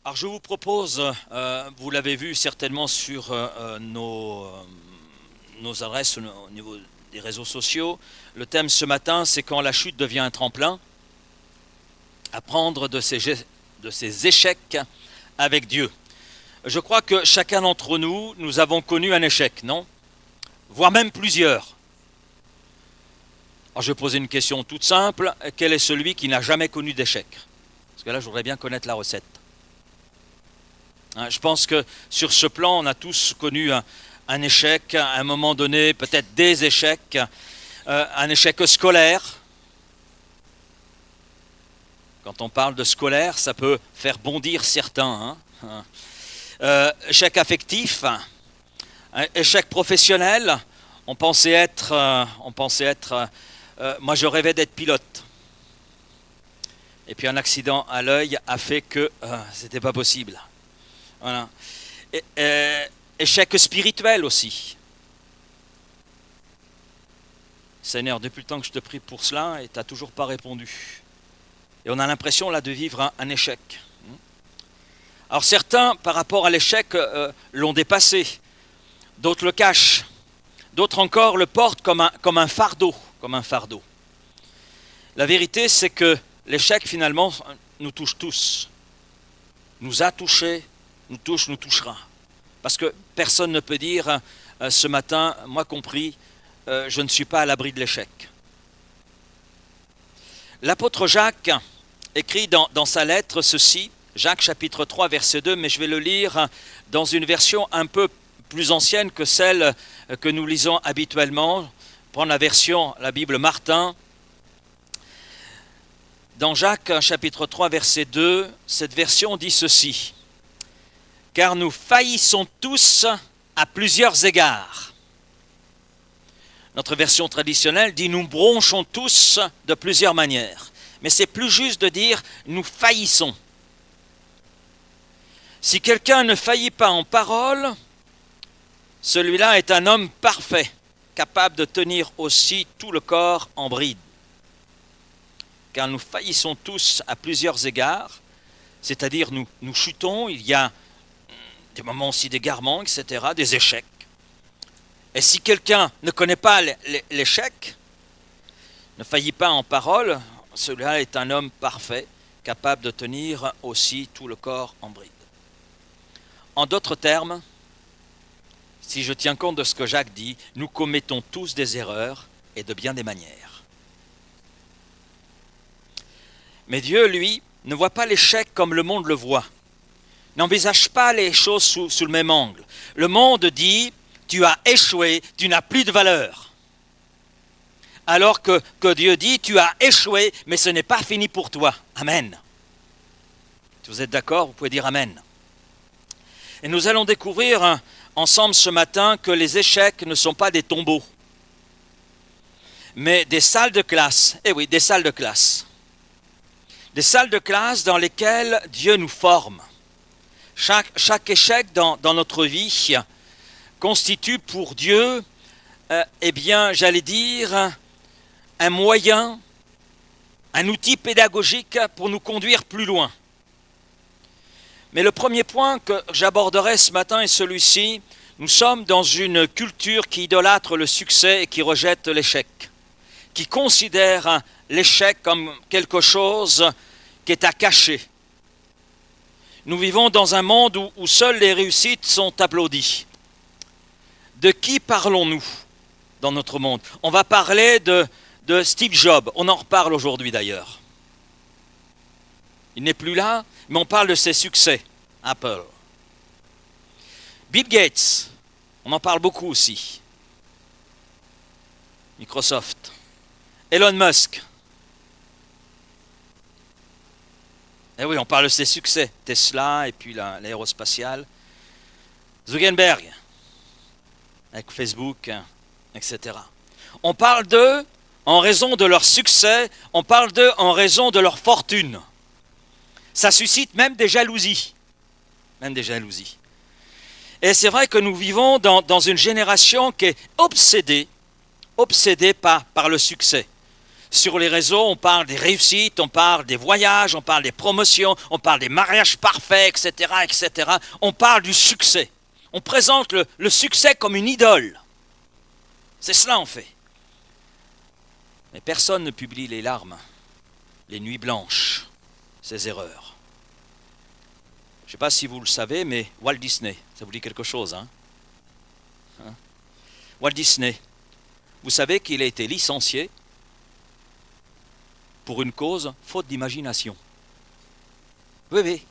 Alors je vous propose, vous l'avez vu certainement sur nos adresses au niveau des réseaux sociaux, le thème ce matin c'est quand la chute devient un tremplin, apprendre de ses échecs avec Dieu. Je crois que chacun d'entre nous, nous avons connu un échec, non? Voire même plusieurs. Alors je vais poser une question toute simple, quel est celui qui n'a jamais connu d'échec? Parce que là je voudrais bien connaître la recette. Je pense que sur ce plan, on a tous connu un échec, à un moment donné, peut-être des échecs, un échec scolaire. Quand on parle de scolaire, ça peut faire bondir certains. Échec affectif, échec professionnel. On pensait être, moi je rêvais d'être pilote. Et puis un accident à l'œil a fait que c'était pas possible. Voilà. Échec spirituel aussi. Seigneur, depuis le temps que je te prie pour cela, et tu n'as toujours pas répondu. Et on a l'impression là de vivre un échec. Alors certains, par rapport à l'échec, l'ont dépassé. D'autres le cachent. D'autres encore le portent comme un fardeau. Comme un fardeau. La vérité, c'est que l'échec, finalement, nous touche tous. Nous a touchés. Nous touche, nous touchera. Parce que personne ne peut dire ce matin, moi compris, je ne suis pas à l'abri de l'échec. L'apôtre Jacques écrit dans sa lettre ceci, Jacques chapitre 3 verset 2, mais je vais le lire dans une version un peu plus ancienne que celle que nous lisons habituellement. Prendre la Bible Martin. Dans Jacques chapitre 3 verset 2, cette version dit ceci. Car nous faillissons tous à plusieurs égards. Notre version traditionnelle dit nous bronchons tous de plusieurs manières. Mais c'est plus juste de dire nous faillissons. Si quelqu'un ne faillit pas en parole, celui-là est un homme parfait, capable de tenir aussi tout le corps en bride. Car nous faillissons tous à plusieurs égards, c'est-à-dire nous chutons, il y a des moments aussi d'égarement, etc., des échecs. Et si quelqu'un ne connaît pas l'échec, ne faillit pas en parole, celui-là est un homme parfait, capable de tenir aussi tout le corps en bride. En d'autres termes, si je tiens compte de ce que Jacques dit, nous commettons tous des erreurs et de bien des manières. Mais Dieu, lui, ne voit pas l'échec comme le monde le voit. N'envisage pas les choses sous le même angle. Le monde dit, tu as échoué, tu n'as plus de valeur. Alors que Dieu dit, tu as échoué, mais ce n'est pas fini pour toi. Amen. Si vous êtes d'accord, vous pouvez dire Amen. Et nous allons découvrir ensemble ce matin que les échecs ne sont pas des tombeaux, mais des salles de classe. Eh oui, des salles de classe. Des salles de classe dans lesquelles Dieu nous forme. Chaque échec dans notre vie constitue pour Dieu, j'allais dire, un moyen, un outil pédagogique pour nous conduire plus loin. Mais le premier point que j'aborderai ce matin est celui-ci. Nous sommes dans une culture qui idolâtre le succès et qui rejette l'échec, qui considère l'échec comme quelque chose qui est à cacher. Nous vivons dans un monde où seules les réussites sont applaudies. De qui parlons-nous dans notre monde? On va parler de Steve Jobs. On en reparle aujourd'hui d'ailleurs. Il n'est plus là, mais on parle de ses succès. Apple. Bill Gates. On en parle beaucoup aussi. Microsoft. Elon Musk. Eh oui, on parle de ses succès, Tesla et puis l'aérospatiale. Zuckerberg, avec Facebook, etc. On parle d'eux en raison de leur succès, on parle d'eux en raison de leur fortune. Ça suscite même des jalousies. Et c'est vrai que nous vivons dans une génération qui est obsédée par le succès. Sur les réseaux, on parle des réussites, on parle des voyages, on parle des promotions, on parle des mariages parfaits, etc., etc. On parle du succès. On présente le succès comme une idole. C'est cela en fait. Mais personne ne publie les larmes, les nuits blanches, ces erreurs. Je ne sais pas si vous le savez, mais Walt Disney, ça vous dit quelque chose, hein? Walt Disney, vous savez qu'il a été licencié pour une cause faute d'imagination. Oui, oui.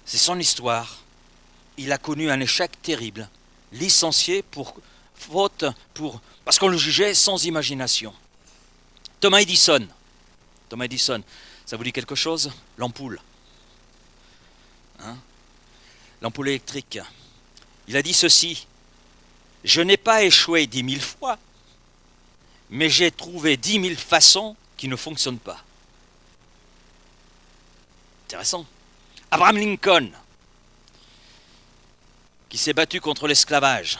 C'est son histoire. Il a connu un échec terrible. Licencié parce qu'on le jugeait sans imagination. Thomas Edison, ça vous dit quelque chose? L'ampoule. L'ampoule électrique. Il a dit ceci: je n'ai pas échoué 10 000 fois, mais j'ai trouvé 10 000 façons qui ne fonctionnent pas. Intéressant. Abraham Lincoln, qui s'est battu contre l'esclavage,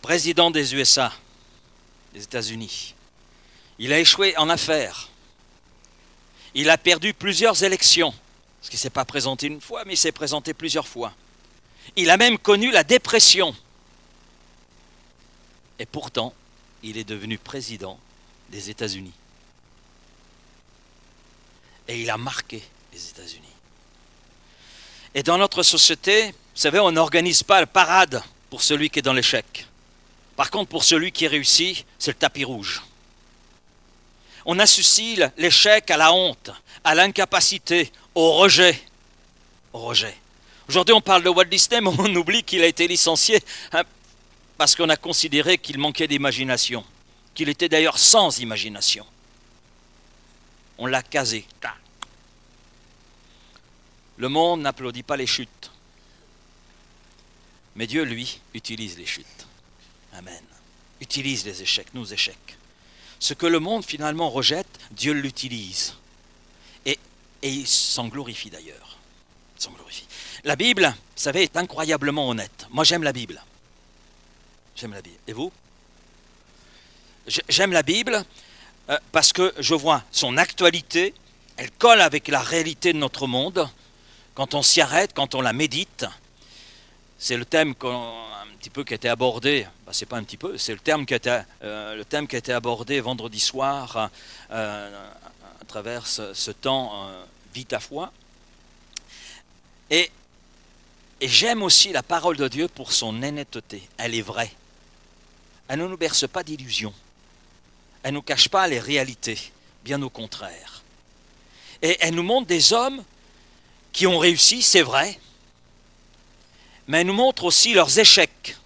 président des USA, des États-Unis. Il a échoué en affaires. Il a perdu plusieurs élections, parce qu'il ne s'est pas présenté une fois, mais il s'est présenté plusieurs fois. Il a même connu la dépression. Et pourtant, il est devenu président des États-Unis. Et il a marqué les États-Unis. Et dans notre société, vous savez, on n'organise pas la parade pour celui qui est dans l'échec. Par contre, pour celui qui réussit, c'est le tapis rouge. On associe l'échec à la honte, à l'incapacité, au rejet. Au rejet. Aujourd'hui, on parle de Walt Disney, mais on oublie qu'il a été licencié parce qu'on a considéré qu'il manquait d'imagination, qu'il était d'ailleurs sans imagination. On l'a casé. Le monde n'applaudit pas les chutes. Mais Dieu, lui, utilise les chutes. Amen. Utilise les échecs, nos échecs. Ce que le monde finalement rejette, Dieu l'utilise. Et il s'en glorifie d'ailleurs. S'en glorifie. La Bible, vous savez, est incroyablement honnête. Moi, j'aime la Bible. J'aime la Bible. Et vous? J'aime la Bible parce que je vois son actualité. Elle colle avec la réalité de notre monde. Quand on s'y arrête, quand on la médite, c'est le thème un petit peu qui a été abordé, c'est pas un petit peu, c'est le thème qui a été abordé vendredi soir à travers ce temps Vis ta foi. Et j'aime aussi la parole de Dieu pour son honnêteté. Elle est vraie. Elle ne nous berce pas d'illusions. Elle ne nous cache pas les réalités, bien au contraire. Et elle nous montre des hommes qui ont réussi, c'est vrai, mais elle nous montre aussi leurs échecs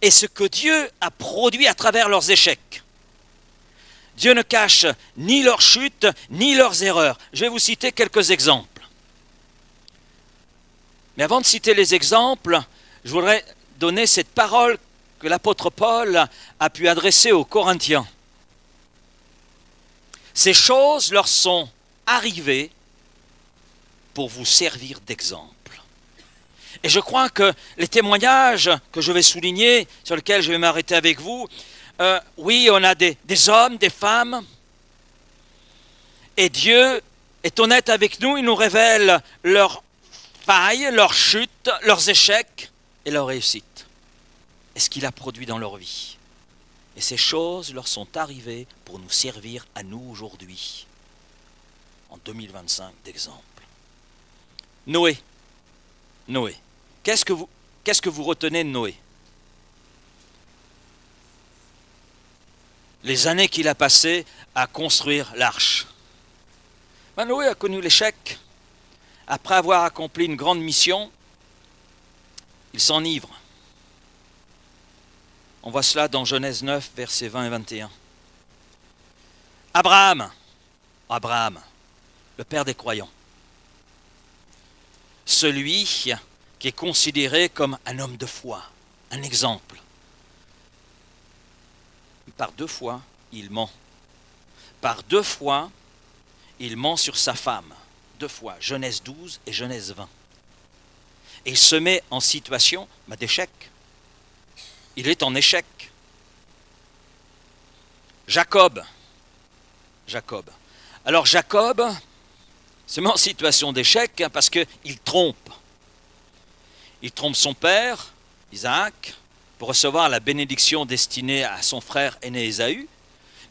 et ce que Dieu a produit à travers leurs échecs. Dieu ne cache ni leurs chutes, ni leurs erreurs. Je vais vous citer quelques exemples. Mais avant de citer les exemples, je voudrais donner cette parole que l'apôtre Paul a pu adresser aux Corinthiens. Ces choses leur sont arrivées pour vous servir d'exemple. Et je crois que les témoignages que je vais souligner, sur lesquels je vais m'arrêter avec vous, oui, on a des hommes, des femmes, et Dieu est honnête avec nous, il nous révèle leurs failles, leurs chutes, leurs échecs et leurs réussites. Et ce qu'il a produit dans leur vie. Et ces choses leur sont arrivées pour nous servir à nous aujourd'hui, en 2025 d'exemple. Noé. Qu'est-ce que vous retenez de Noé? Les années qu'il a passées à construire l'arche. Noé a connu l'échec. Après avoir accompli une grande mission, il s'enivre. On voit cela dans Genèse 9, versets 20 et 21. Abraham, le père des croyants. Celui qui est considéré comme un homme de foi, un exemple. Par 2 fois, il ment. Par 2 fois, il ment sur sa femme. 2 fois, Genèse 12 et Genèse 20. Et il se met en situation d'échec. Il est en échec. Jacob, Jacob. Alors Jacob se met en situation d'échec parce qu'il trompe. Il trompe son père, Isaac, pour recevoir la bénédiction destinée à son frère aîné Ésaü.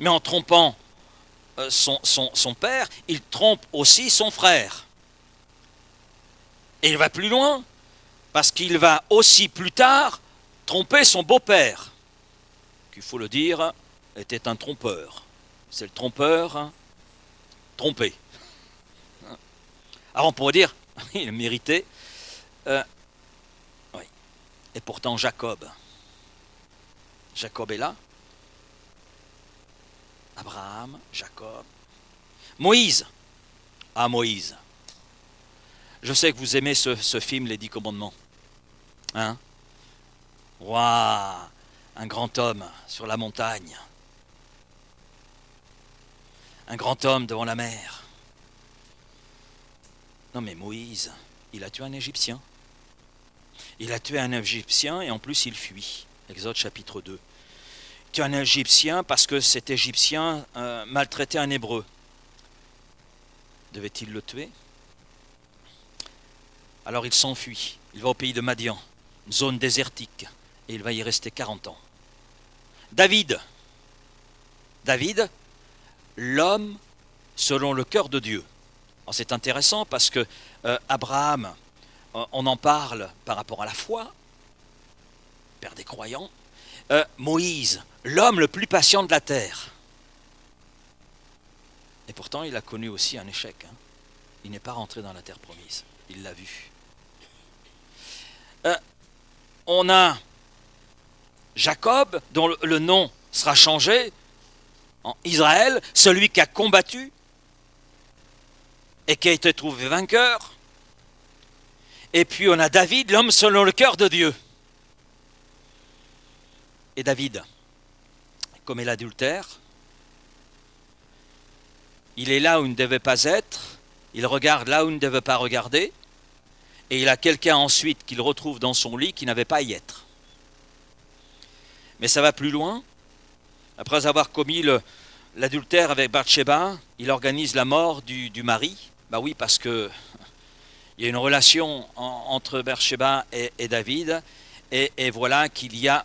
Mais en trompant son père, il trompe aussi son frère. Et il va plus loin, parce qu'il va aussi plus tard tromper son beau-père, qu'il faut le dire, était un trompeur. C'est le trompeur trompé. Alors on pourrait dire, il a mérité. Oui. Et pourtant Jacob est là. Abraham, Jacob. Moïse. Ah, Moïse. Je sais que vous aimez ce film, Les 10 commandements. Hein? Waouh! Un grand homme sur la montagne. Un grand homme devant la mer. Non mais Moïse, il a tué un Égyptien. Il a tué un Égyptien et en plus il fuit. Exode chapitre 2. Il tue un Égyptien parce que cet Égyptien maltraitait un Hébreu. Devait-il le tuer? Alors il s'enfuit. Il va au pays de Madian, une zone désertique, et il va y rester 40 ans. David, l'homme selon le cœur de Dieu. Alors c'est intéressant parce que Abraham, on en parle par rapport à la foi, père des croyants. Moïse, l'homme le plus patient de la terre. Et pourtant, il a connu aussi un échec. Il n'est pas rentré dans la terre promise. Il l'a vu. On a Jacob, dont le nom sera changé en Israël, celui qui a combattu et qui a été trouvé vainqueur. Et puis on a David, l'homme selon le cœur de Dieu. Et David commet l'adultère. Il est là où il ne devait pas être. Il regarde là où il ne devait pas regarder. Et il a quelqu'un ensuite qu'il retrouve dans son lit qui n'avait pas à y être. Mais ça va plus loin. Après avoir commis l'adultère avec Bathsheba, il organise la mort du mari. Bah oui, parce que il y a une relation entre Bathsheba et David. Et voilà qu'il y a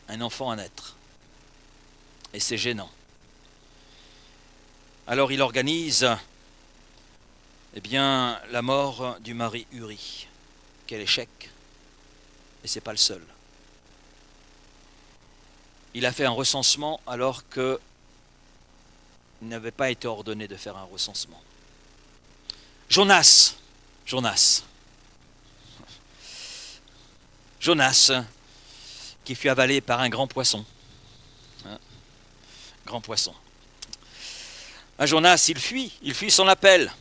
un enfant à naître. Et c'est gênant. Alors il organise la mort du mari Uri. Quel échec. Et ce n'est pas le seul. Il a fait un recensement alors qu'il n'avait pas été ordonné de faire un recensement. Jonas, qui fut avalé par un grand poisson. Grand poisson. Jonas, il fuit son appel.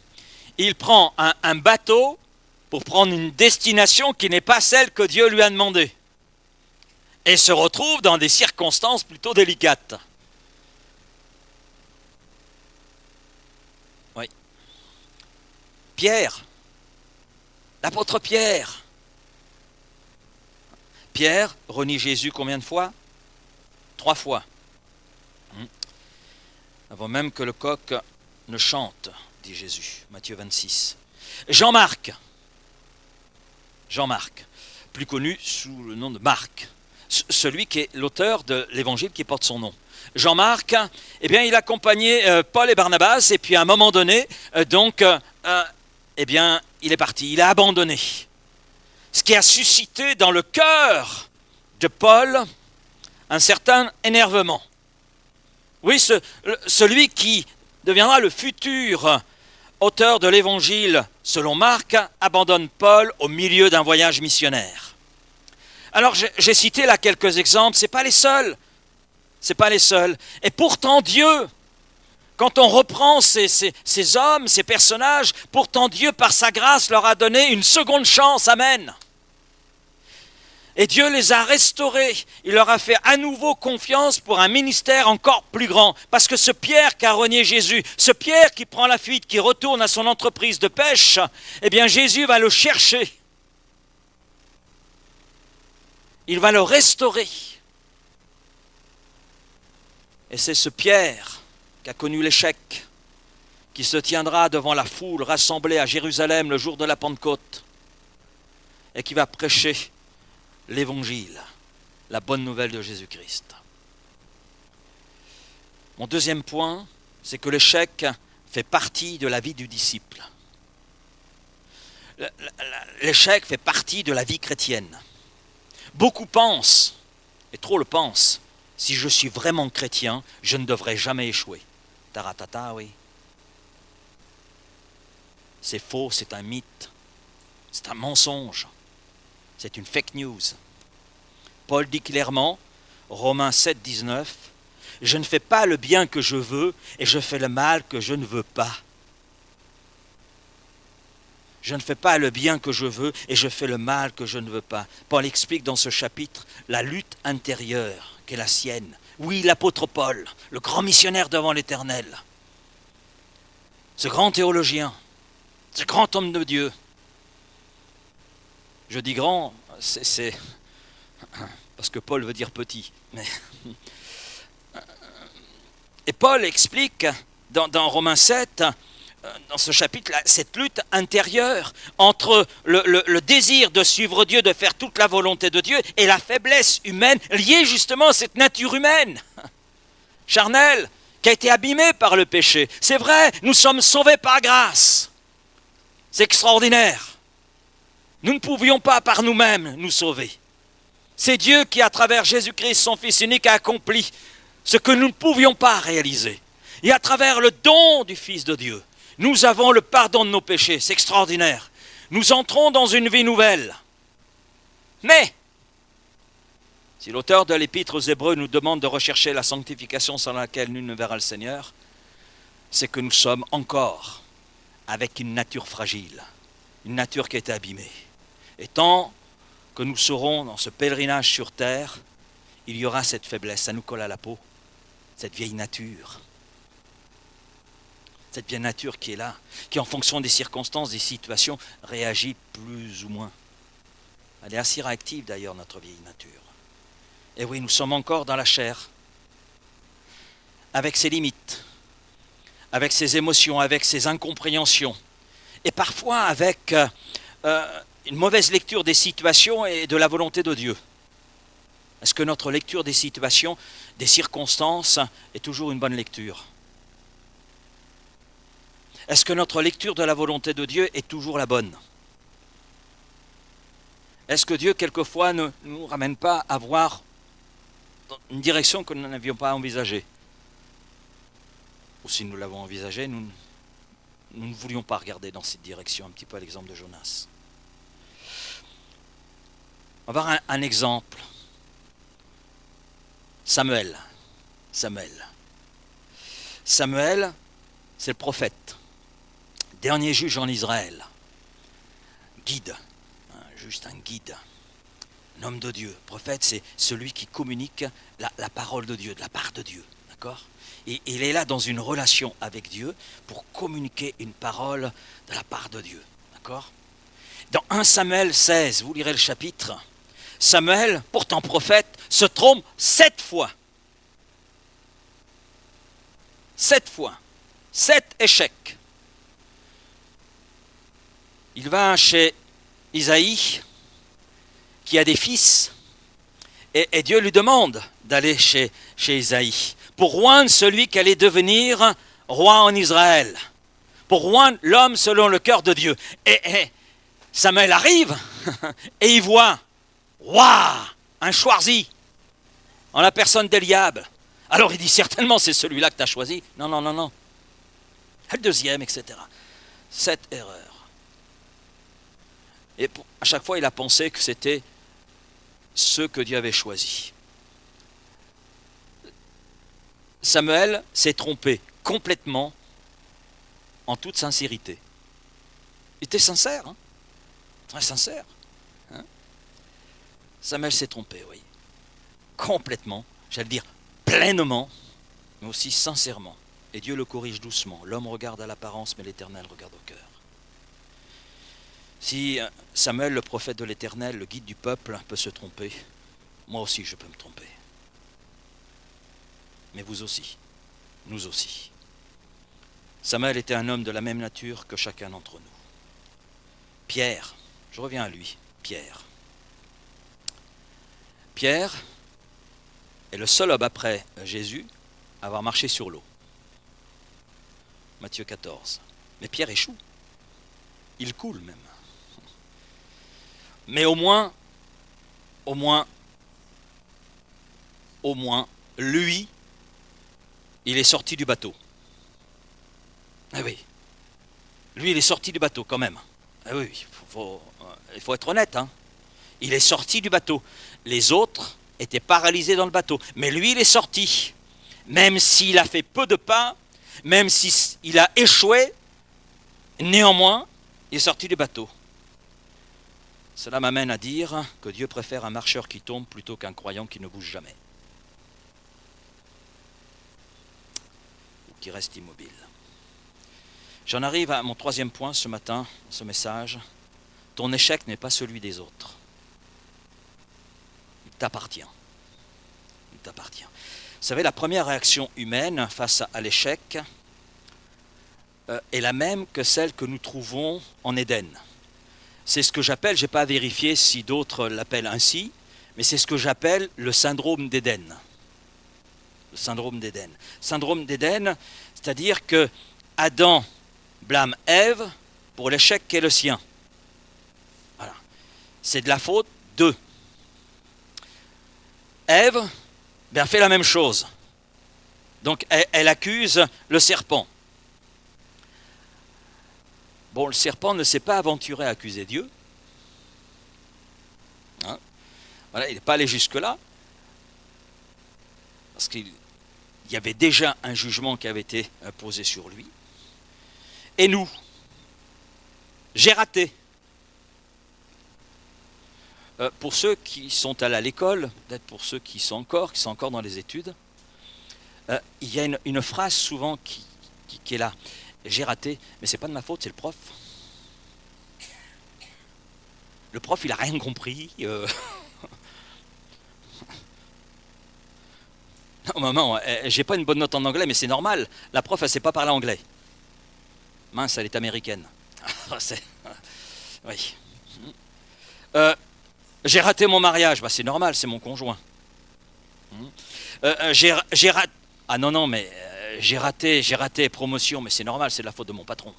Il prend un bateau pour prendre une destination qui n'est pas celle que Dieu lui a demandée. Et se retrouve dans des circonstances plutôt délicates. Oui. Pierre, l'apôtre Pierre. Pierre renie Jésus combien de fois? 3 fois. Avant même que le coq ne chante, dit Jésus, Matthieu 26. Jean-Marc, plus connu sous le nom de Marc, celui qui est l'auteur de l'évangile qui porte son nom. Jean-Marc, il accompagnait Paul et Barnabas, et puis à un moment donné, il est parti, il a abandonné. Ce qui a suscité dans le cœur de Paul un certain énervement. Oui, celui qui deviendra le futur auteur de l'évangile selon Marc abandonne Paul au milieu d'un voyage missionnaire. Alors j'ai cité là quelques exemples, ce n'est pas les seuls. Et pourtant Dieu, quand on reprend ces hommes, ces personnages, pourtant Dieu par sa grâce leur a donné une seconde chance, amen. Et Dieu les a restaurés, il leur a fait à nouveau confiance pour un ministère encore plus grand. Parce que ce Pierre qui a renié Jésus, ce Pierre qui prend la fuite, qui retourne à son entreprise de pêche, Jésus va le chercher. Il va le restaurer. Et c'est ce Pierre qui a connu l'échec, qui se tiendra devant la foule rassemblée à Jérusalem le jour de la Pentecôte et qui va prêcher l'évangile, la bonne nouvelle de Jésus-Christ. Mon deuxième point, c'est que l'échec fait partie de la vie du disciple. L'échec fait partie de la vie chrétienne. Beaucoup pensent, et trop le pensent, si je suis vraiment chrétien, je ne devrais jamais échouer. Taratata, oui. C'est faux, c'est un mythe, c'est un mensonge, c'est une fake news. Paul dit clairement, Romains 7, 19, « Je ne fais pas le bien que je veux et je fais le mal que je ne veux pas. » Je ne fais pas le bien que je veux et je fais le mal que je ne veux pas. Paul explique dans ce chapitre la lutte intérieure qui est la sienne. Oui, l'apôtre Paul, le grand missionnaire devant l'Éternel, ce grand théologien, ce grand homme de Dieu. Je dis grand, c'est parce que Paul veut dire petit. Mais et Paul explique dans Romains 7, dans ce chapitre, cette lutte intérieure entre le désir de suivre Dieu, de faire toute la volonté de Dieu, et la faiblesse humaine liée justement à cette nature humaine, charnelle, qui a été abîmée par le péché. C'est vrai, nous sommes sauvés par grâce. C'est extraordinaire. Nous ne pouvions pas par nous-mêmes nous sauver. C'est Dieu qui, à travers Jésus-Christ, son Fils unique, a accompli ce que nous ne pouvions pas réaliser. Et à travers le don du Fils de Dieu, nous avons le pardon de nos péchés. C'est extraordinaire. Nous entrons dans une vie nouvelle. Mais, si l'auteur de l'Épître aux Hébreux nous demande de rechercher la sanctification sans laquelle nul ne verra le Seigneur, c'est que nous sommes encore avec une nature fragile, une nature qui a été abîmée. Et tant que nous serons dans ce pèlerinage sur terre, il y aura cette faiblesse, ça nous colle à la peau, cette vieille nature. Cette vieille nature qui est là, qui en fonction des circonstances, des situations, réagit plus ou moins. Elle est assez réactive d'ailleurs, notre vieille nature. Et oui, nous sommes encore dans la chair, avec ses limites, avec ses émotions, avec ses incompréhensions, et parfois avec une mauvaise lecture des situations et de la volonté de Dieu. Est-ce que notre lecture des situations, des circonstances, est toujours une bonne lecture ? Est-ce que notre lecture de la volonté de Dieu est toujours la bonne ? Est-ce que Dieu, quelquefois, ne nous ramène pas à voir une direction que nous n'avions pas envisagée ? Ou si nous l'avons envisagée, nous ne voulions pas regarder dans cette direction, un petit peu à l'exemple de Jonas. On va voir un exemple. Samuel, c'est le prophète, dernier juge en Israël, guide, juste un guide, un homme de Dieu. Prophète, c'est celui qui communique la parole de Dieu, de la part de Dieu, d'accord ? Et il est là dans une relation avec Dieu pour communiquer une parole de la part de Dieu, d'accord ? Dans 1 Samuel 16, vous lirez le chapitre, Samuel, pourtant prophète, se trompe 7 fois. 7 fois. 7 échecs. Il va chez Isaïe, qui a des fils, et Dieu lui demande d'aller chez Isaïe, pour oindre celui qui allait devenir roi en Israël, pour oindre l'homme selon le cœur de Dieu. Et Samuel arrive, et il voit, waouh, un Schwarzi, en la personne d'Eliab. Alors il dit, certainement c'est celui-là que tu as choisi. Non. Le deuxième, etc. 7 erreurs. Et à chaque fois, il a pensé que c'était ceux que Dieu avait choisis. Samuel s'est trompé complètement en toute sincérité. Il était sincère, très sincère. Samuel s'est trompé, oui. Complètement, j'allais dire pleinement, mais aussi sincèrement. Et Dieu le corrige doucement. L'homme regarde à l'apparence, mais l'Éternel regarde au cœur. Si Samuel, le prophète de l'Éternel, le guide du peuple, peut se tromper, moi aussi je peux me tromper. Mais vous aussi, nous aussi. Samuel était un homme de la même nature que chacun d'entre nous. Pierre, je reviens à lui, Pierre. Pierre est le seul homme après Jésus à avoir marché sur l'eau. Matthieu 14. Mais Pierre échoue. Il coule même. Mais au moins, lui, il est sorti du bateau. Ah oui. Lui, il est sorti du bateau quand même. Ah oui, il faut être honnête. Hein. Il est sorti du bateau. Les autres étaient paralysés dans le bateau. Mais lui, il est sorti. Même s'il a fait peu de pas, même s'il a échoué, néanmoins, il est sorti du bateau. Cela m'amène à dire que Dieu préfère un marcheur qui tombe plutôt qu'un croyant qui ne bouge jamais. Ou qui reste immobile. J'en arrive à mon troisième point ce matin, ce message. Ton échec n'est pas celui des autres. Il t'appartient. Il t'appartient. Vous savez, la première réaction humaine face à l'échec est la même que celle que nous trouvons en Éden. C'est ce que j'appelle, je n'ai pas vérifié si d'autres l'appellent ainsi, mais c'est ce que j'appelle le syndrome d'Éden. Le syndrome d'Éden. Syndrome d'Éden, c'est-à-dire que Adam blâme Ève pour l'échec qui est le sien. Voilà. C'est de la faute d'eux. Ève fait la même chose. Donc elle accuse le serpent. Bon, le serpent ne s'est pas aventuré à accuser Dieu. Hein? Voilà, il n'est pas allé jusque-là. Parce qu'il y avait déjà un jugement qui avait été posé sur lui. Et nous, j'ai raté. Pour ceux qui sont allés à l'école, peut-être pour ceux qui sont encore dans les études, il y a une phrase souvent qui est là. J'ai raté, mais c'est pas de ma faute, c'est le prof. Le prof, il a rien compris. Non, maman, j'ai pas une bonne note en anglais, mais c'est normal. La prof, elle sait pas parler anglais. Mince, elle est américaine. Oui. J'ai raté mon mariage. Bah, c'est normal, c'est mon conjoint. J'ai raté. Ah non, mais j'ai raté promotion, mais c'est normal, c'est de la faute de mon patron.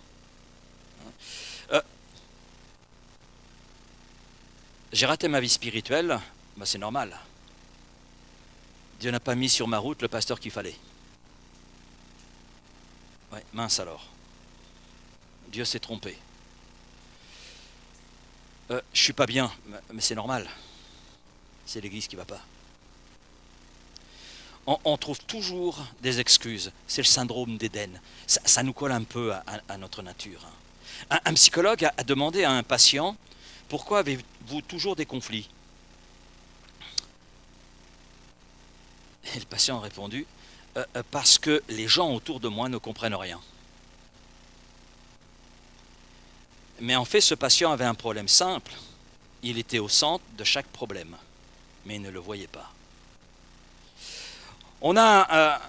J'ai raté ma vie spirituelle, bah, c'est normal. Dieu n'a pas mis sur ma route le pasteur qu'il fallait. Ouais, mince alors. Dieu s'est trompé. Je suis pas bien, mais c'est normal. C'est l'église qui va pas. On trouve toujours des excuses. C'est le syndrome d'Éden. Ça nous colle un peu à notre nature. Un psychologue a demandé à un patient, pourquoi avez-vous toujours des conflits? Et le patient a répondu, parce que les gens autour de moi ne comprennent rien. Mais en fait, ce patient avait un problème simple. Il était au centre de chaque problème, mais il ne le voyait pas. On a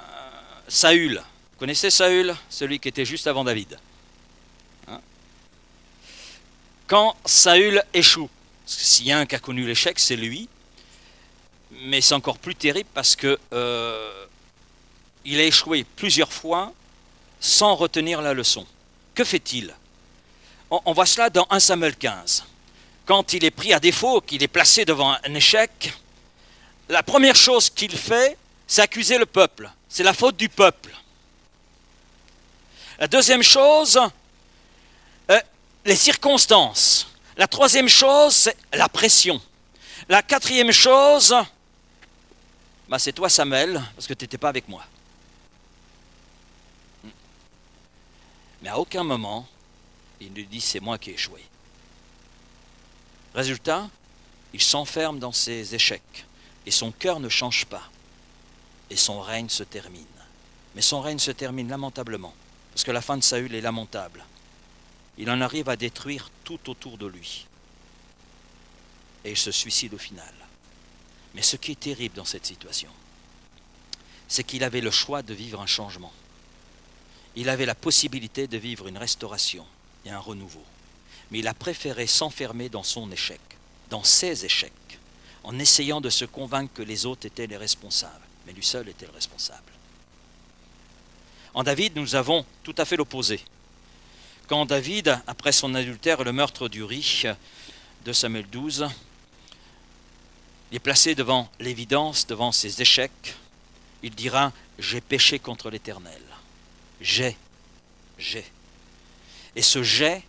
Saül. Vous connaissez Saül? Celui qui était juste avant David. Hein? Quand Saül échoue, parce que s'il y a un qui a connu l'échec, c'est lui, mais c'est encore plus terrible parce que il a échoué plusieurs fois sans retenir la leçon. Que fait-il? On voit cela dans 1 Samuel 15. Quand il est pris à défaut, qu'il est placé devant un échec, la première chose qu'il fait, c'est accuser le peuple. C'est la faute du peuple. La deuxième chose, les circonstances. La troisième chose, c'est la pression. La quatrième chose, c'est toi Samuel, parce que tu n'étais pas avec moi. Mais à aucun moment, il ne dit c'est moi qui ai échoué. Résultat, il s'enferme dans ses échecs et son cœur ne change pas. Et son règne se termine. Mais son règne se termine lamentablement, parce que la fin de Saül est lamentable. Il en arrive à détruire tout autour de lui. Et il se suicide au final. Mais ce qui est terrible dans cette situation, c'est qu'il avait le choix de vivre un changement. il avait la possibilité de vivre une restauration et un renouveau. Mais il a préféré s'enfermer dans son échec, dans ses échecs, en essayant de se convaincre que les autres étaient les responsables. Mais lui seul était le responsable. En David, nous avons tout à fait l'opposé. Quand David, après son adultère et le meurtre d'Uri, de Samuel 12, il est placé devant l'évidence, devant ses échecs, il dira « J'ai péché contre l'Éternel. J'ai. » Et ce « j'ai »,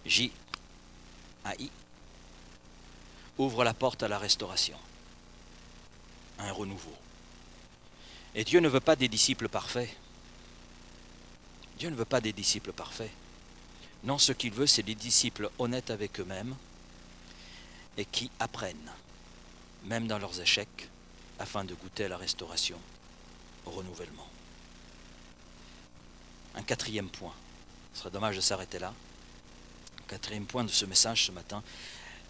J-A-I, ouvre la porte à la restauration, à un renouveau. Et Dieu ne veut pas des disciples parfaits. Dieu ne veut pas des disciples parfaits. Non, ce qu'il veut, c'est des disciples honnêtes avec eux-mêmes et qui apprennent, même dans leurs échecs, afin de goûter à la restauration, au renouvellement. Un quatrième point. Ce serait dommage de s'arrêter là. Quatrième point de ce message ce matin.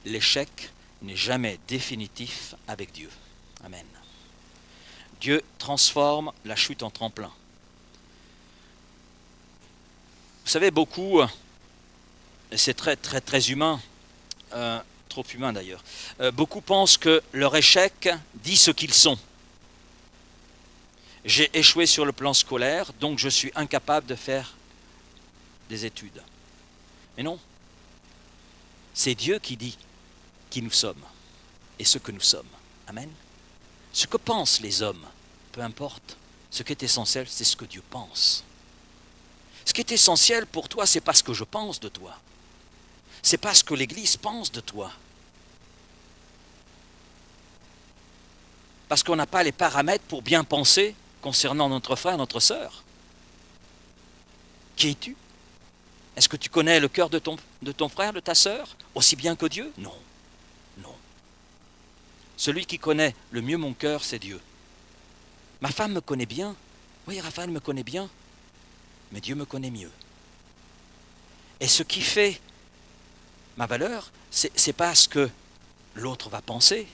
L'échec n'est jamais définitif avec Dieu. Amen. Dieu transforme la chute en tremplin. Vous savez, beaucoup, et c'est très humain, trop humain d'ailleurs, beaucoup pensent que leur échec dit ce qu'ils sont. J'ai échoué sur le plan scolaire, donc je suis incapable de faire des études. Mais non, c'est Dieu qui dit qui nous sommes et ce que nous sommes. Amen. Ce que pensent les hommes, peu importe, ce qui est essentiel, c'est ce que Dieu pense. Ce qui est essentiel pour toi, c'est pas ce que je pense de toi. C'est pas ce que l'Église pense de toi. Parce qu'on n'a pas les paramètres pour bien penser concernant notre frère, notre sœur. Qui es-tu? Est-ce que tu connais le cœur de ton frère, de ta sœur, aussi bien que Dieu? Non. Non. Celui qui connaît le mieux mon cœur, c'est Dieu. Ma femme me connaît bien. Oui, Raphaël me connaît bien. Mais Dieu me connaît mieux. Et ce qui fait ma valeur, c'est pas ce que l'autre va penser,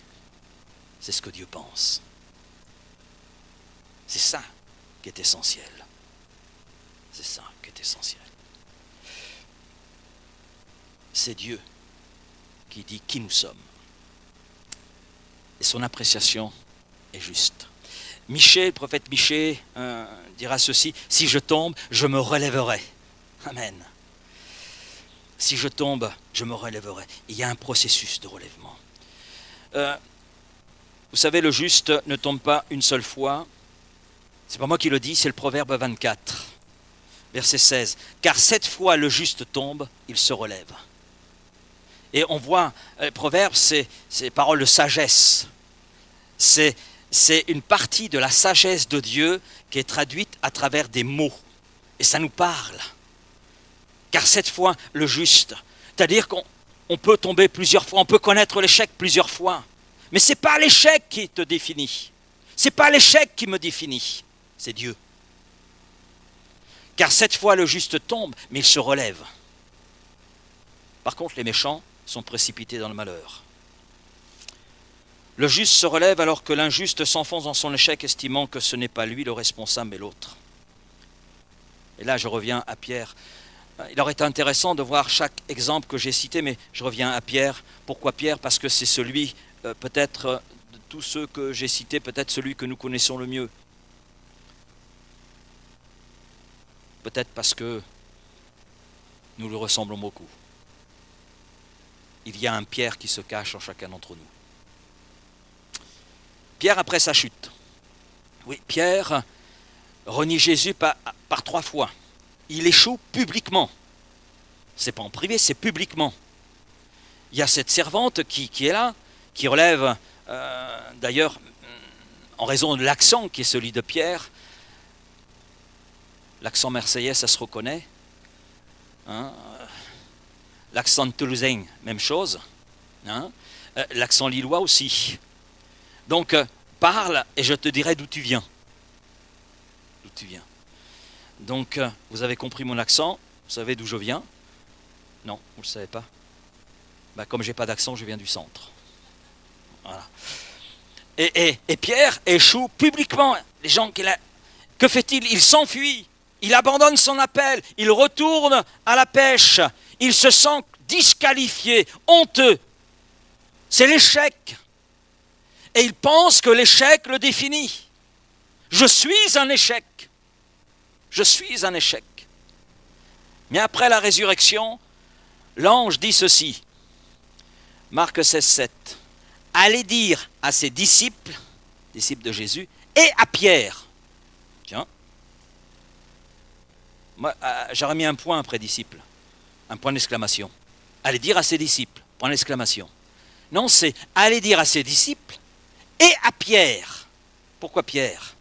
c'est ce que Dieu pense. C'est ça qui est essentiel. C'est ça qui est essentiel. C'est Dieu qui dit qui nous sommes. Et son appréciation est juste. Michée, le prophète Michée dira ceci, « Si je tombe, je me relèverai. » Amen. Si je tombe, je me relèverai. Il y a un processus de relèvement. Vous savez, le juste ne tombe pas une seule fois. C'est pas moi qui le dis, c'est le Proverbe 24, verset 16. « Car 7 fois le juste tombe, il se relève. » Et on voit, le Proverbe, c'est paroles de sagesse. C'est une partie de la sagesse de Dieu qui est traduite à travers des mots. Et ça nous parle. Car 7 fois le juste. C'est-à-dire qu'on peut tomber plusieurs fois, on peut connaître l'échec plusieurs fois. Mais ce n'est pas l'échec qui te définit. Ce n'est pas l'échec qui me définit. C'est Dieu. Car 7 fois le juste tombe, mais il se relève. Par contre, les méchants sont précipités dans le malheur. Le juste se relève alors que l'injuste s'enfonce dans son échec, estimant que ce n'est pas lui le responsable, mais l'autre. Et là, je reviens à Pierre. Il aurait été intéressant de voir chaque exemple que j'ai cité, mais je reviens à Pierre. Pourquoi Pierre? Parce que c'est celui, peut-être, de tous ceux que j'ai cités, peut-être celui que nous connaissons le mieux. Peut-être parce que nous lui ressemblons beaucoup. Il y a un Pierre qui se cache en chacun d'entre nous. Pierre après sa chute. Oui, Pierre renie Jésus par 3 fois. Il échoue publiquement. Ce n'est pas en privé, c'est publiquement. Il y a cette servante qui est là, qui relève, d'ailleurs, en raison de l'accent qui est celui de Pierre. L'accent marseillais, ça se reconnaît. Hein? L'accent toulousain, même chose. Hein? L'accent lillois aussi. Donc, parle et je te dirai d'où tu viens. D'où tu viens. Donc, vous avez compris mon accent, vous savez d'où je viens? Non, vous ne le savez pas? Comme je n'ai pas d'accent, je viens du centre. Voilà. Et Pierre échoue publiquement. Les gens, que fait-il? Il s'enfuit. Il abandonne son appel, il retourne à la pêche, il se sent disqualifié, honteux. C'est l'échec. Et il pense que l'échec le définit. Je suis un échec. Je suis un échec. Mais après la résurrection, l'ange dit ceci. Marc 16,7. Allez dire à ses disciples de Jésus, et à Pierre. Tiens. Moi, j'aurais mis un point après disciple. Un point d'exclamation. Allez dire à ses disciples. Point d'exclamation. Non, c'est allez dire à ses disciples et à Pierre. Pourquoi Pierre?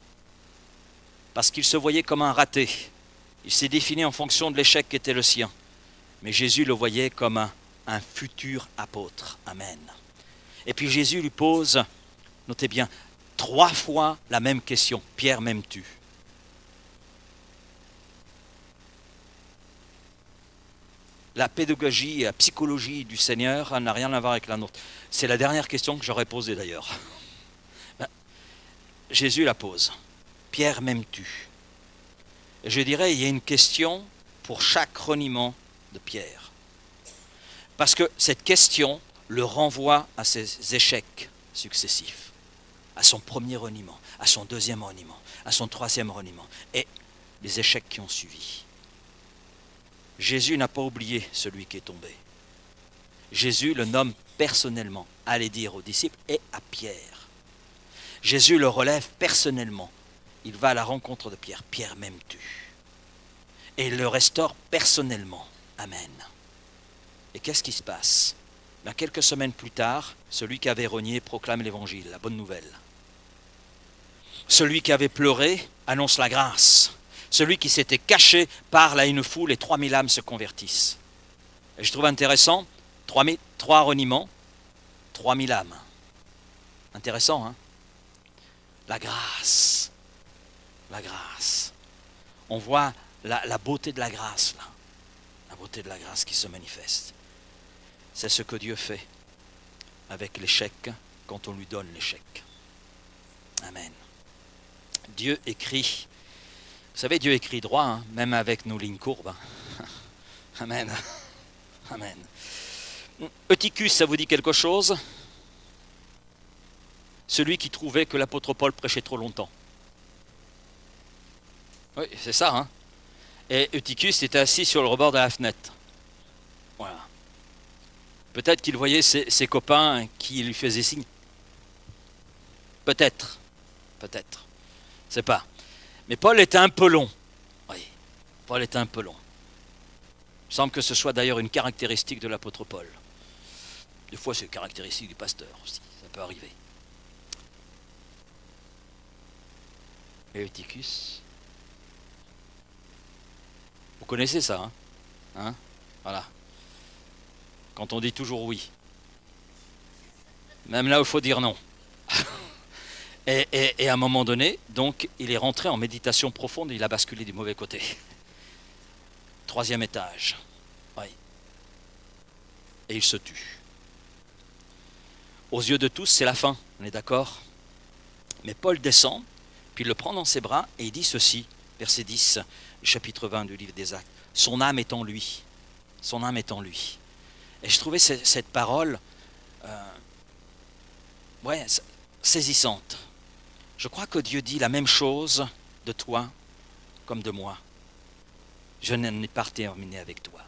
Parce qu'il se voyait comme un raté. Il s'est défini en fonction de l'échec qui était le sien. Mais Jésus le voyait comme un futur apôtre. Amen. Et puis Jésus lui pose, notez bien, 3 fois la même question. Pierre, m'aimes-tu? La pédagogie et la psychologie du Seigneur n'a rien à voir avec la nôtre. C'est la dernière question que j'aurais posée d'ailleurs. Jésus la pose. Pierre, m'aimes-tu? Et je dirais, il y a une question pour chaque reniement de Pierre. Parce que cette question le renvoie à ses échecs successifs. À son premier reniement, à son deuxième reniement, à son troisième reniement. Et les échecs qui ont suivi. Jésus n'a pas oublié celui qui est tombé. Jésus le nomme personnellement, allez dire aux disciples et à Pierre. Jésus le relève personnellement. Il va à la rencontre de Pierre. Pierre, m'aimes-tu? Et il le restaure personnellement. Amen. Et qu'est-ce qui se passe? Bien, quelques semaines plus tard, celui qui avait renié proclame l'évangile, la bonne nouvelle. Celui qui avait pleuré annonce la grâce. Celui qui s'était caché parle à une foule et 3000 âmes se convertissent. Et je trouve intéressant, 3 reniements, 3000 âmes. Intéressant, hein? La grâce. La grâce. On voit la beauté de la grâce, là. La beauté de la grâce qui se manifeste. C'est ce que Dieu fait avec l'échec quand on lui donne l'échec. Amen. Dieu écrit. Vous savez, Dieu écrit droit, hein, même avec nos lignes courbes. Hein. Amen. Amen. Eutychus, ça vous dit quelque chose? Celui qui trouvait que l'apôtre Paul prêchait trop longtemps. Oui, c'est ça. Hein. Et Eutychus était assis sur le rebord de la fenêtre. Voilà. Peut-être qu'il voyait ses copains qui lui faisaient signe. Peut-être. Peut-être. Je ne sais pas. Mais Paul était un peu long. Oui, Paul était un peu long. Il semble que ce soit d'ailleurs une caractéristique de l'apôtre Paul. Des fois, c'est une caractéristique du pasteur aussi. Ça peut arriver. Et Eutychus, vous connaissez ça, hein? Voilà. Quand on dit toujours oui. Même là où il faut dire non. Et à un moment donné, donc, il est rentré en méditation profonde et il a basculé du mauvais côté. 3e étage. Oui. Et il se tue. Aux yeux de tous, c'est la fin, on est d'accord? Mais Paul descend, puis il le prend dans ses bras et il dit ceci, verset 10, chapitre 20 du livre des Actes. Son âme est en lui. Son âme est en lui. Et je trouvais cette parole saisissante. Je crois que Dieu dit la même chose de toi comme de moi. Je n'en ai pas terminé avec toi.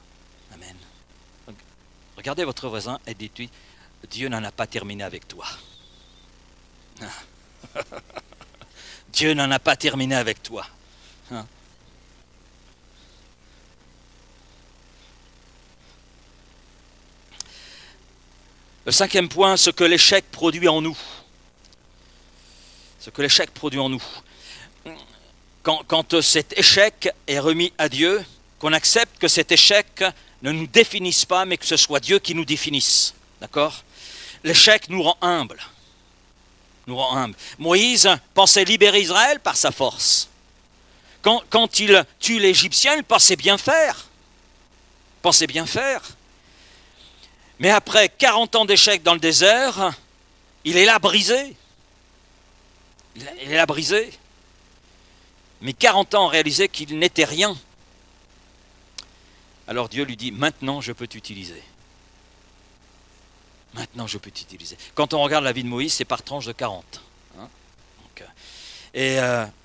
Amen. Regardez votre voisin et dites-lui, Dieu n'en a pas terminé avec toi. Dieu n'en a pas terminé avec toi. Le 5e point, ce que l'échec produit en nous. Ce que l'échec produit en nous. Quand cet échec est remis à Dieu, qu'on accepte que cet échec ne nous définisse pas, mais que ce soit Dieu qui nous définisse. D'accord? L'échec nous rend humbles. Nous rend humbles. Moïse pensait libérer Israël par sa force. Quand il tue l'Égyptien, il pensait bien faire. Pensait bien faire. Mais après 40 ans d'échec dans le désert, il est là brisé. Il est là brisé. mais 40 ans ont réalisé qu'il n'était rien. Alors Dieu lui dit, maintenant je peux t'utiliser. Maintenant je peux t'utiliser. Quand on regarde la vie de Moïse, c'est par tranche de 40. Hein.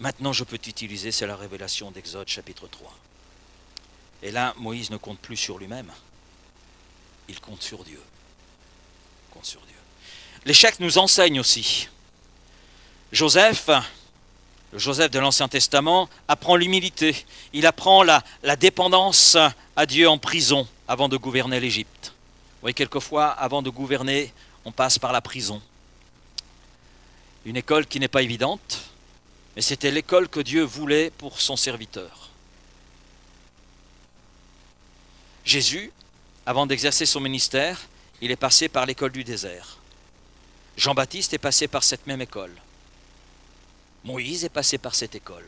Maintenant je peux t'utiliser, c'est la révélation d'Exode chapitre 3. Et là, Moïse ne compte plus sur lui-même, il compte sur Dieu. Il compte sur Dieu. L'échec nous enseigne aussi. Joseph, le Joseph de l'Ancien Testament, apprend l'humilité. Il apprend la dépendance à Dieu en prison avant de gouverner l'Égypte. Vous voyez, quelquefois, avant de gouverner, on passe par la prison. Une école qui n'est pas évidente, mais c'était l'école que Dieu voulait pour son serviteur. Jésus, avant d'exercer son ministère, il est passé par l'école du désert. Jean-Baptiste est passé par cette même école. Moïse est passé par cette école.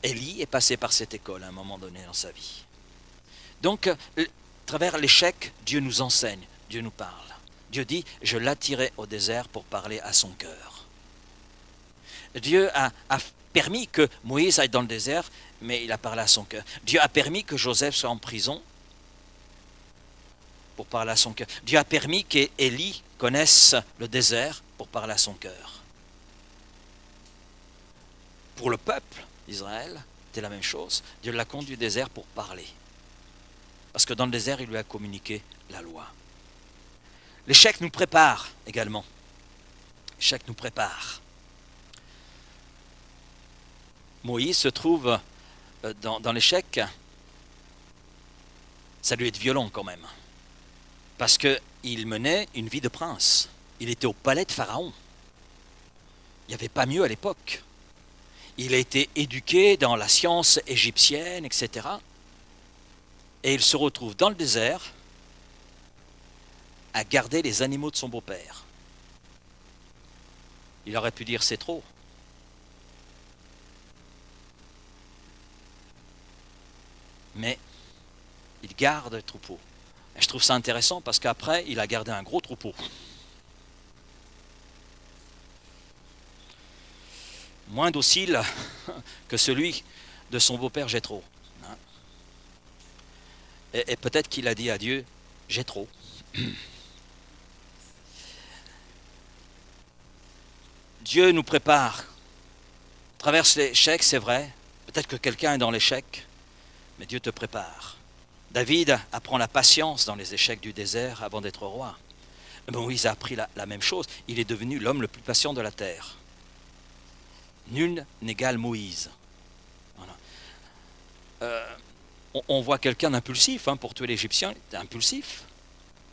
Élie est passé par cette école à un moment donné dans sa vie. Donc, à travers l'échec, Dieu nous enseigne, Dieu nous parle. Dieu dit, je l'attirais au désert pour parler à son cœur. Dieu a permis que Moïse aille dans le désert, mais il a parlé à son cœur. Dieu a permis que Joseph soit en prison pour parler à son cœur. Dieu a permis qu'Élie connaisse le désert pour parler à son cœur. Pour le peuple d'Israël, c'était la même chose. Dieu l'a conduit au désert pour parler. Parce que dans le désert, il lui a communiqué la loi. L'échec nous prépare également. L'échec nous prépare. Moïse se trouve dans l'échec. Ça doit être violent quand même. Parce qu'il menait une vie de prince. Il était au palais de Pharaon. Il n'y avait pas mieux à l'époque. Il a été éduqué dans la science égyptienne, etc. Et il se retrouve dans le désert à garder les animaux de son beau-père. Il aurait pu dire c'est trop. Mais il garde le troupeau. Et je trouve ça intéressant parce qu'après, il a gardé un gros troupeau. Moins docile que celui de son beau-père Jéthro. Et peut-être qu'il a dit à Dieu, j'ai trop. Dieu nous prépare. Traverse l'échec, c'est vrai. Peut-être que quelqu'un est dans l'échec, mais Dieu te prépare. David apprend la patience dans les échecs du désert avant d'être roi. Moïse a appris la même chose. Il est devenu l'homme le plus patient de la terre. Nul n'égale Moïse. Voilà. On voit quelqu'un d'impulsif, pour tuer l'Égyptien, il était impulsif.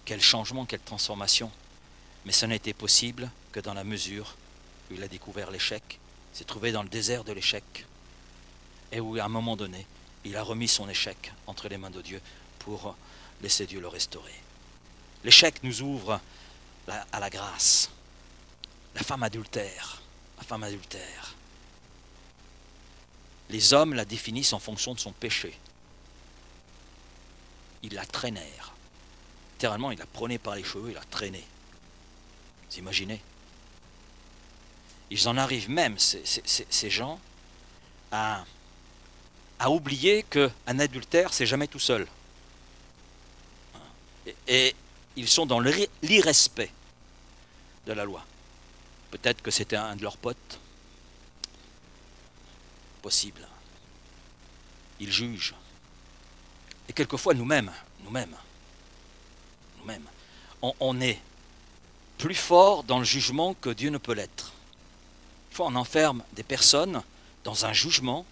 Quel changement, quelle transformation. Mais ça n'a été possible que dans la mesure où il a découvert l'échec, il s'est trouvé dans le désert de l'échec, et où à un moment donné, il a remis son échec entre les mains de Dieu pour laisser Dieu le restaurer. L'échec nous ouvre à la grâce. La femme adultère. Les hommes la définissent en fonction de son péché. Ils la traînèrent. Littéralement, ils la prenaient par les cheveux, ils la traînaient. Vous imaginez? Ils en arrivent même, ces gens, à oublier qu'un adultère, c'est jamais tout seul. Et ils sont dans l'irrespect de la loi. Peut-être que c'était un de leurs potes. Possible. Ils jugent. Et quelquefois nous-mêmes, on est plus fort dans le jugement que Dieu ne peut l'être. Des fois, on enferme des personnes dans un jugement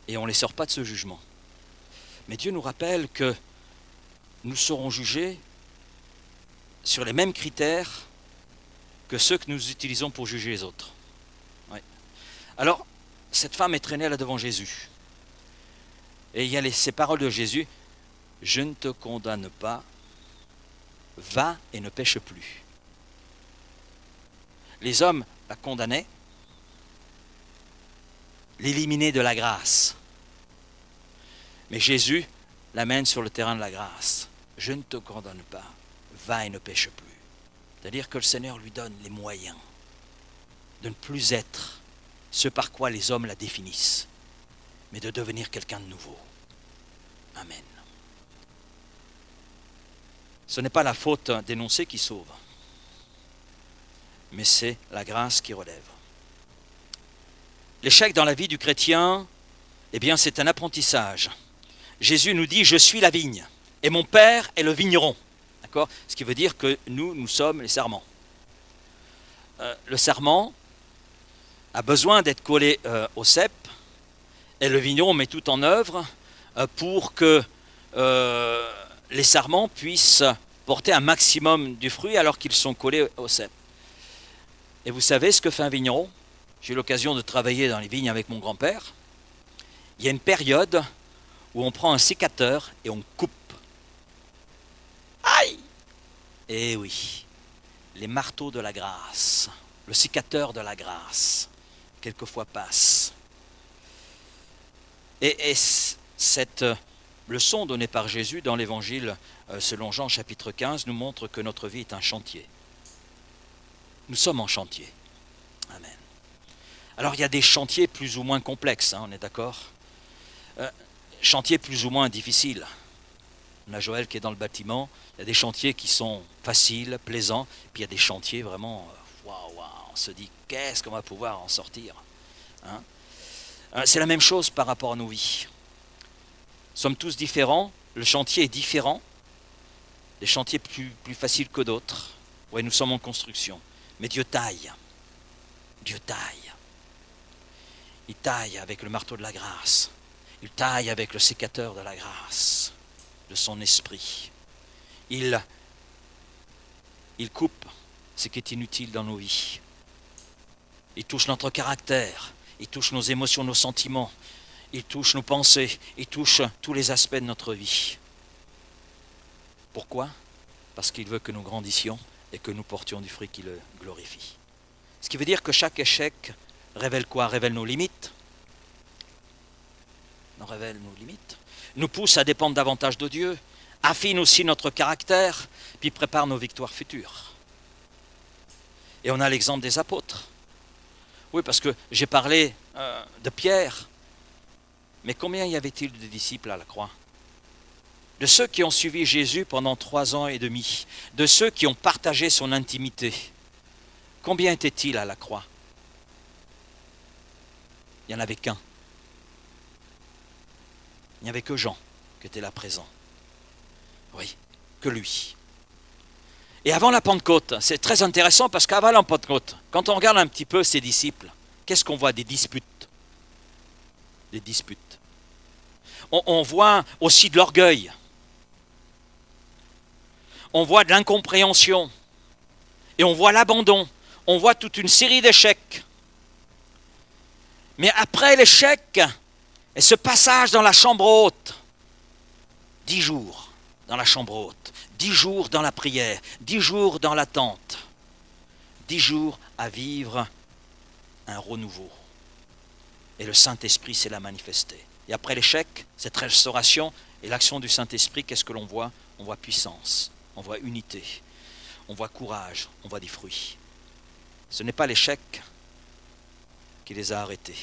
et on ne les sort pas de ce jugement. Mais Dieu nous rappelle que nous serons jugés sur les mêmes critères que ceux que nous utilisons pour juger les autres. Ouais. Alors, cette femme est traînée là devant Jésus. Et il y a ces paroles de Jésus, « Je ne te condamne pas, va et ne pêche plus. » Les hommes la condamnaient, l'éliminaient de la grâce. Mais Jésus l'amène sur le terrain de la grâce. « Je ne te condamne pas, va et ne pêche plus. » C'est-à-dire que le Seigneur lui donne les moyens de ne plus être ce par quoi les hommes la définissent, mais de devenir quelqu'un de nouveau. Amen. Ce n'est pas la faute dénoncée qui sauve, mais c'est la grâce qui relève. L'échec dans la vie du chrétien, eh bien, c'est un apprentissage. Jésus nous dit « Je suis la vigne, et mon Père est le vigneron ». D'accord ? Ce qui veut dire que nous sommes les sarments. Le sarment a besoin d'être collé au cep, et le vigneron met tout en œuvre pour que les sarments puissent porter un maximum du fruit alors qu'ils sont collés au cep. Et vous savez ce que fait un vigneron ? J'ai eu l'occasion de travailler dans les vignes avec mon grand-père. Il y a une période où on prend un sécateur et on coupe. Aïe ! Eh oui, les marteaux de la grâce, le sécateur de la grâce, quelquefois passe. Et cette leçon donnée par Jésus dans l'Évangile selon Jean chapitre 15 nous montre que notre vie est un chantier. Nous sommes en chantier. Amen. Alors il y a des chantiers plus ou moins complexes, on est d'accord ? Chantiers plus ou moins difficiles. On a Joël qui est dans le bâtiment, il y a des chantiers qui sont faciles, plaisants, puis il y a des chantiers vraiment, waouh, on se dit, qu'est-ce qu'on va pouvoir en sortir, hein ? C'est la même chose par rapport à nos vies. Nous sommes tous différents, le chantier est différent, des chantiers plus faciles que d'autres. Oui, nous sommes en construction, mais Dieu taille. Dieu taille. Il taille avec le marteau de la grâce. Il taille avec le sécateur de la grâce, de son esprit. Il coupe ce qui est inutile dans nos vies. Il touche notre caractère, il touche nos émotions, nos sentiments, il touche nos pensées, il touche tous les aspects de notre vie. Pourquoi ? Parce qu'il veut que nous grandissions et que nous portions du fruit qui le glorifie. Ce qui veut dire que chaque échec révèle quoi ? Révèle nos limites. Révèle nos limites, nous pousse à dépendre davantage de Dieu, affine aussi notre caractère, puis prépare nos victoires futures. Et on a l'exemple des apôtres. Oui, parce que j'ai parlé de Pierre, mais combien y avait-il de disciples à la croix ? De ceux qui ont suivi Jésus pendant 3 ans et demi, de ceux qui ont partagé son intimité, combien étaient-ils à la croix ? Il n'y en avait qu'un. Il n'y avait que Jean qui était là présent. Oui, que lui. Et avant la Pentecôte, c'est très intéressant parce qu'avant la Pentecôte, quand on regarde un petit peu ses disciples, qu'est-ce qu'on voit ? Des disputes. Des disputes. On voit aussi de l'orgueil. On voit de l'incompréhension. Et on voit l'abandon. On voit toute une série d'échecs. Mais après l'échec, et ce passage dans la chambre haute, 10 jours dans la chambre haute, 10 jours dans la prière, 10 jours dans l'attente, 10 jours à vivre un renouveau. Et le Saint-Esprit s'est là manifesté. Et après l'échec, cette restauration et l'action du Saint-Esprit, qu'est-ce que l'on voit ? On voit puissance, on voit unité, on voit courage, on voit des fruits. Ce n'est pas l'échec qui les a arrêtés.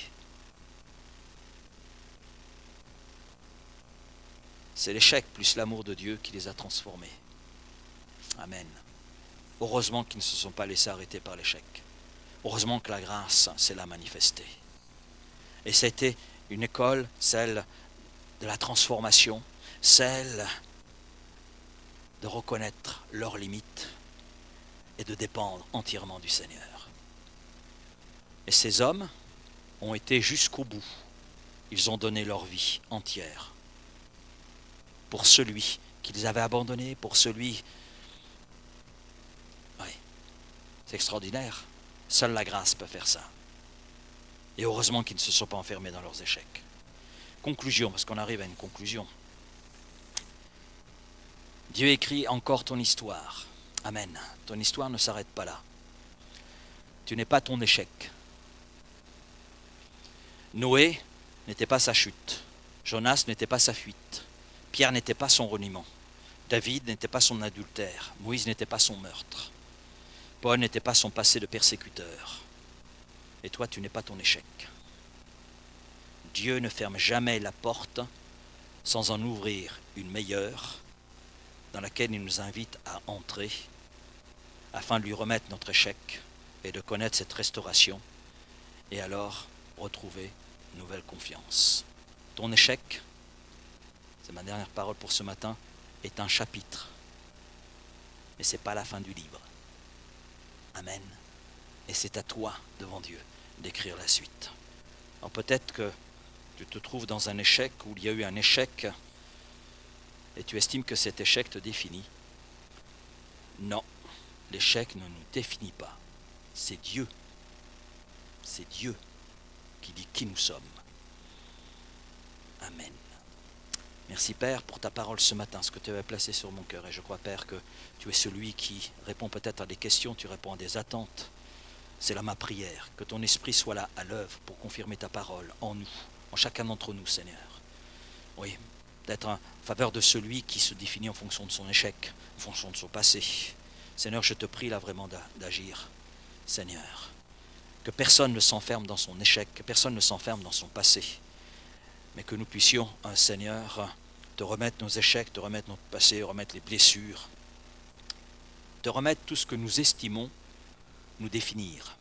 C'est l'échec plus l'amour de Dieu qui les a transformés. Amen. Heureusement qu'ils ne se sont pas laissés arrêter par l'échec. Heureusement que la grâce s'est là manifestée. Et c'était une école, celle de la transformation, celle de reconnaître leurs limites et de dépendre entièrement du Seigneur. Et ces hommes ont été jusqu'au bout. Ils ont donné leur vie entière pour celui qu'ils avaient abandonné, pour celui... Oui, c'est extraordinaire. Seule la grâce peut faire ça. Et heureusement qu'ils ne se sont pas enfermés dans leurs échecs. Conclusion, parce qu'on arrive à une conclusion. Dieu écrit encore ton histoire. Amen. Ton histoire ne s'arrête pas là. Tu n'es pas ton échec. Noé n'était pas sa chute. Jonas n'était pas sa fuite. Pierre n'était pas son reniement. David n'était pas son adultère. Moïse n'était pas son meurtre. Paul n'était pas son passé de persécuteur. Et toi, tu n'es pas ton échec. Dieu ne ferme jamais la porte sans en ouvrir une meilleure, dans laquelle il nous invite à entrer, afin de lui remettre notre échec et de connaître cette restauration, et alors retrouver une nouvelle confiance. Ton échec, c'est ma dernière parole pour ce matin, est un chapitre, mais ce n'est pas la fin du livre. Amen. Et c'est à toi, devant Dieu, d'écrire la suite. Alors peut-être que tu te trouves dans un échec, où il y a eu un échec, et tu estimes que cet échec te définit. Non, l'échec ne nous définit pas. C'est Dieu. C'est Dieu qui dit qui nous sommes. Amen. Merci Père pour ta parole ce matin, ce que tu avais placé sur mon cœur. Et je crois Père que tu es celui qui répond peut-être à des questions, tu réponds à des attentes. C'est là ma prière, que ton esprit soit là à l'œuvre pour confirmer ta parole en nous, en chacun d'entre nous, Seigneur. Oui, d'être en faveur de celui qui se définit en fonction de son échec, en fonction de son passé. Seigneur, je te prie là vraiment d'agir, Seigneur. Que personne ne s'enferme dans son échec, que personne ne s'enferme dans son passé, mais que nous puissions, Seigneur, te remettre nos échecs, te remettre notre passé, remettre les blessures, te remettre tout ce que nous estimons nous définir,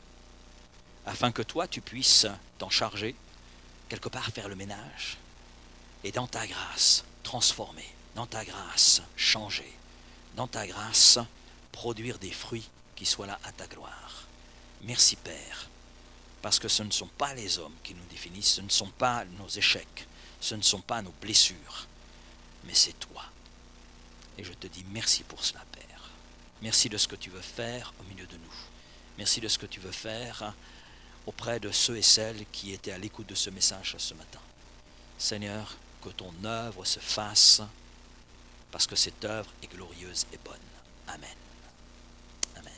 afin que toi, tu puisses t'en charger, quelque part faire le ménage, et dans ta grâce, transformer, dans ta grâce, changer, dans ta grâce, produire des fruits qui soient là à ta gloire. Merci Père, parce que ce ne sont pas les hommes qui nous définissent, ce ne sont pas nos échecs, ce ne sont pas nos blessures, mais c'est toi. Et je te dis merci pour cela, Père. Merci de ce que tu veux faire au milieu de nous. Merci de ce que tu veux faire auprès de ceux et celles qui étaient à l'écoute de ce message ce matin. Seigneur, que ton œuvre se fasse, parce que cette œuvre est glorieuse et bonne. Amen. Amen.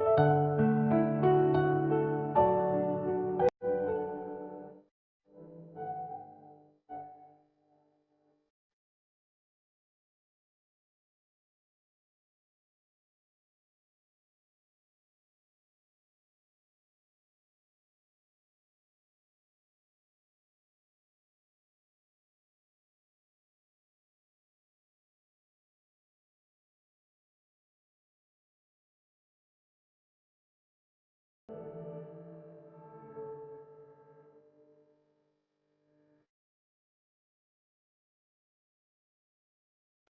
Amen.